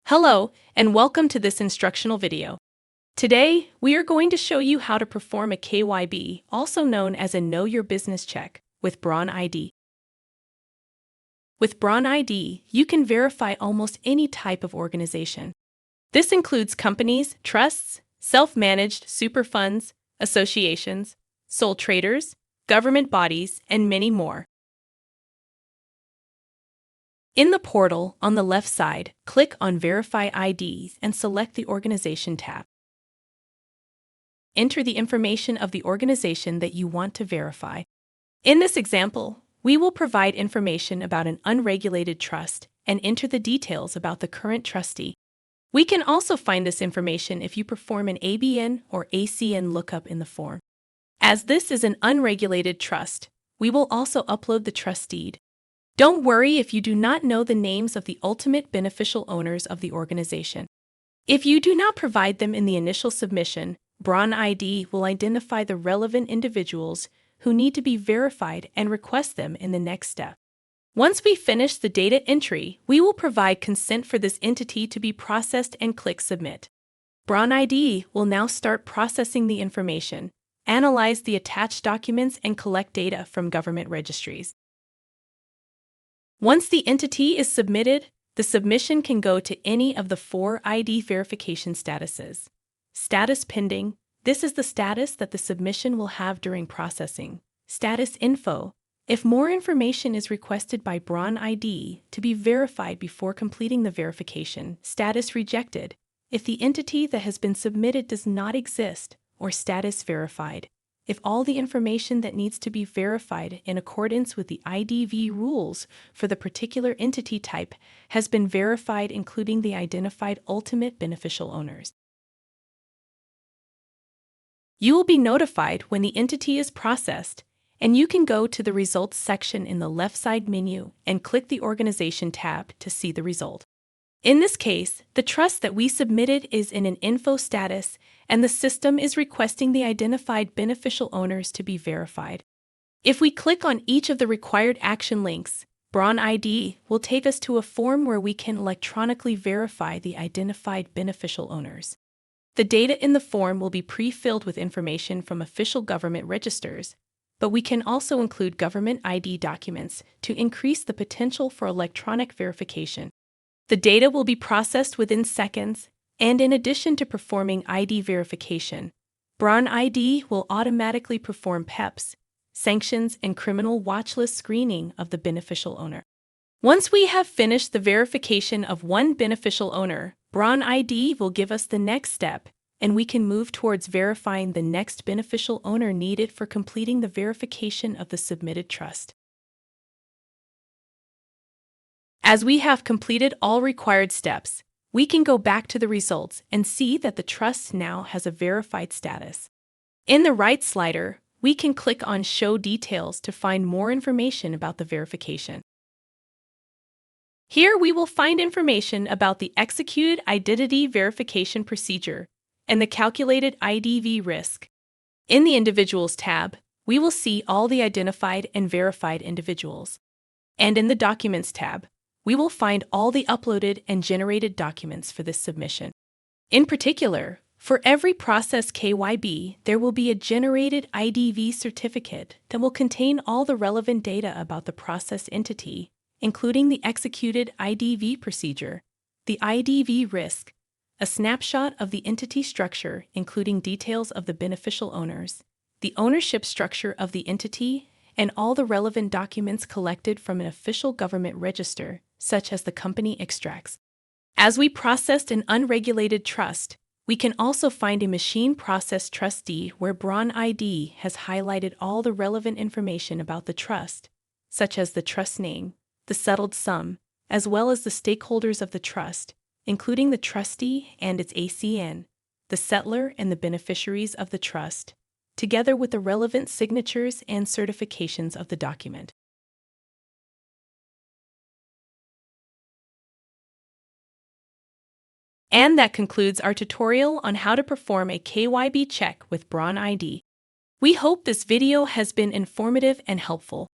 Hello, and welcome to this instructional video. Today, we are going to show you how to perform a KYB, also known as a Know Your Business check, with bronID. With bronID, you can verify almost any type of organization. This includes companies, trusts, self-managed super funds, associations, sole traders, government bodies, and many more. In the portal, on the left side, click on Verify IDs and select the Organization tab. Enter the information of the organization that you want to verify. In this example, we will provide information about an unregulated trust and enter the details about the current trustee. We can also find this information if you perform an ABN or ACN lookup in the form. As this is an unregulated trust, we will also upload the trust deed. Don't worry if you do not know the names of the ultimate beneficial owners of the organization. If you do not provide them in the initial submission, bronID will identify the relevant individuals who need to be verified and request them in the next step. Once we finish the data entry, we will provide consent for this entity to be processed and click Submit. bronID will now start processing the information, analyze the attached documents, and collect data from government registries. Once the entity is submitted, the submission can go to any of the 4 ID verification statuses. Status pending. This is the status that the submission will have during processing. Status info. If more information is requested by bronID to be verified before completing the verification. Status rejected. If the entity that has been submitted does not exist, or status verified. If all the information that needs to be verified in accordance with the IDV rules for the particular entity type has been verified, including the identified ultimate beneficial owners. You will be notified when the entity is processed, and you can go to the Results section in the left side menu and click the Organization tab to see the result. In this case, the trust that we submitted is in an info status, and the system is requesting the identified beneficial owners to be verified. If we click on each of the required action links, bronID will take us to a form where we can electronically verify the identified beneficial owners. The data in the form will be pre-filled with information from official government registers, but we can also include government ID documents to increase the potential for electronic verification. The data will be processed within seconds, and in addition to performing ID verification, bronID will automatically perform PEPs, sanctions, and criminal watch list screening of the beneficial owner. Once we have finished the verification of one beneficial owner, bronID will give us the next step, and we can move towards verifying the next beneficial owner needed for completing the verification of the submitted trust. As we have completed all required steps, we can go back to the results and see that the trust now has a verified status. In the right slider, we can click on Show Details to find more information about the verification. Here we will find information about the executed identity verification procedure and the calculated IDV risk. In the Individuals tab, we will see all the identified and verified individuals. And in the Documents tab, we will find all the uploaded and generated documents for this submission. In particular, for every process KYB, there will be a generated IDV certificate that will contain all the relevant data about the process entity, including the executed IDV procedure, the IDV risk, a snapshot of the entity structure including details of the beneficial owners, the ownership structure of the entity, and all the relevant documents collected from an official government register, such as the company extracts. As we processed an unregulated trust, we can also find a machine process trustee where bronID has highlighted all the relevant information about the trust, such as the trust name, the settled sum, as well as the stakeholders of the trust, including the trustee and its ACN, the settlor and the beneficiaries of the trust, together with the relevant signatures and certifications of the document. And that concludes our tutorial on how to perform a KYB check with bronID. We hope this video has been informative and helpful.